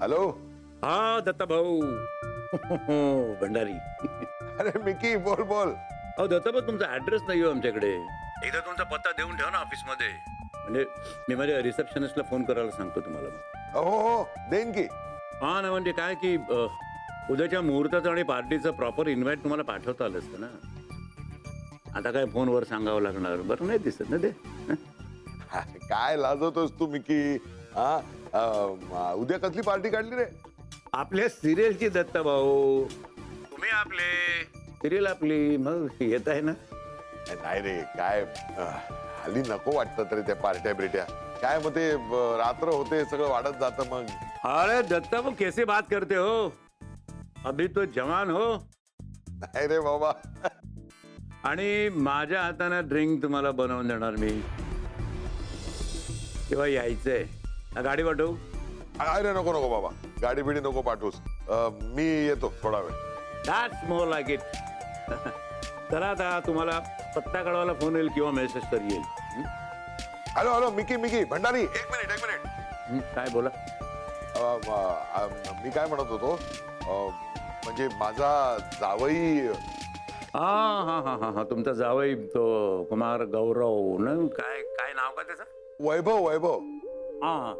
Hello. हा दत्ता भाऊ. भंडारी. अरे मिकी बोल बोल. अहो दत्ता भाऊ तुमचा ऍड्रेस नाही हो आमच्याकडे. एकदा तुमचा पत्ता देऊन ठेवा ना ऑफिस मध्ये. म्हणजे मी माझ्या रिसेप्शनिस्टला फोन करायला सांगतो तुम्हाला. हो हो देईन की. हा ना म्हणजे काय की उद्याच्या मुहूर्ताचं आणि पार्टीचं प्रॉपर इन्व्हाइट तुम्हाला पाठवता आलं असतं ना. आता काय फोनवर सांगावं लागणार. बरं नाही दिसत ना ते. काय लाजवतोस तू मिकी. हा उद्या कसली पार्टी काढली रे. आपल्या सिरियलची दत्ता भाऊ. तुम्ही आपले सिरियल आपली मग येत आहे ना. नाही रे काय हल्ली नको वाटतं तरी त्या पार्ट्या बिर्ट्या. काय मग ते रात्र होते सगळं वाढत जातं मग. अरे दत्ता भाऊ कैसे बात करते हो. अभी तो जवान हो. नाही रे बाबा. आणि माझ्या हाताने ड्रिंक तुम्हाला बनवून देणार मी. तेव्हा यायचंय. गाडी पाठवू. अरे नको नको बाबा. गाडी बिडी नको पाठवूस. मी येतो थोडा वेळ. That's more like it. चला आता तुम्हाला पत्ता कळवायला फोन येईल किंवा मेसेज तर येईल. Hello hello Mickey Mickey Bhandari एक मिनिट. काय बोला. मी काय म्हणत होतो म्हणजे माझा जावई. हा हा हा हा हा तुमचा जावई तो कुमार गौरव न काय काय नाव का त्याचं. वैभव वैभव. हा हा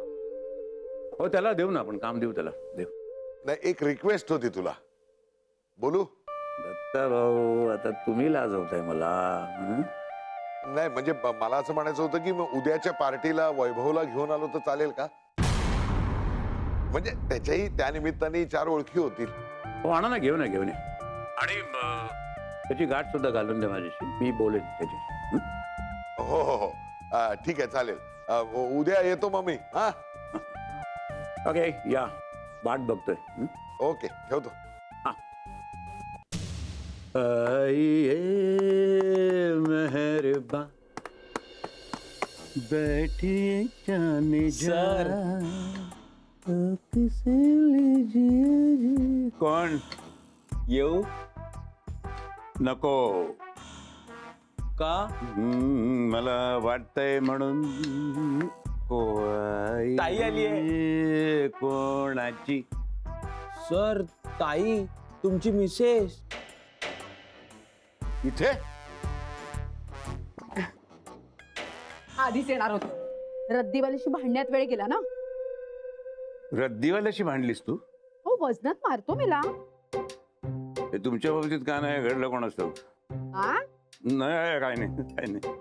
हो त्याला देऊ ना आपण काम देऊ त्याला देऊ. नाही एक रिक्वेस्ट होती तुला. बोलू. दत्ता भाऊ आता तुम्ही लाजवताय मला. नाही म्हणजे मला असं म्हणायचं होतं की मग उद्याच्या पार्टीला वैभवला घेऊन आलो तर चालेल का. म्हणजे त्याच्याही त्या निमित्ताने 4 ओळखी होतील. हो आणा ना घेऊन या. आणि त्याची गाठ सुद्धा घालून द्या माझ्याशी. मी बोलेन त्याच्याशी. हो हो हो ठीक आहे चालेल. उद्या येतो मग मी. हा ओके या वाट बघतोय. ओके ठेवतो. मेहरबा बैठिए जाने जा किसे लीजिए. कोण येऊ नको का. मला वाटतंय म्हणून. ताई आलीये. कोणाची. सर ताई तुमची मिसेस. इथे आधीच येणार होतो. रद्दीवाल्याशी भांडण्यात वेळ गेला ना. रद्दीवाल्याशी भांडलीस तू. हो वजनात मारतो मला. हे तुमच्या बाबतीत काय नाही घडलं कोण असतं. हा नाही काय नाही काय नाही.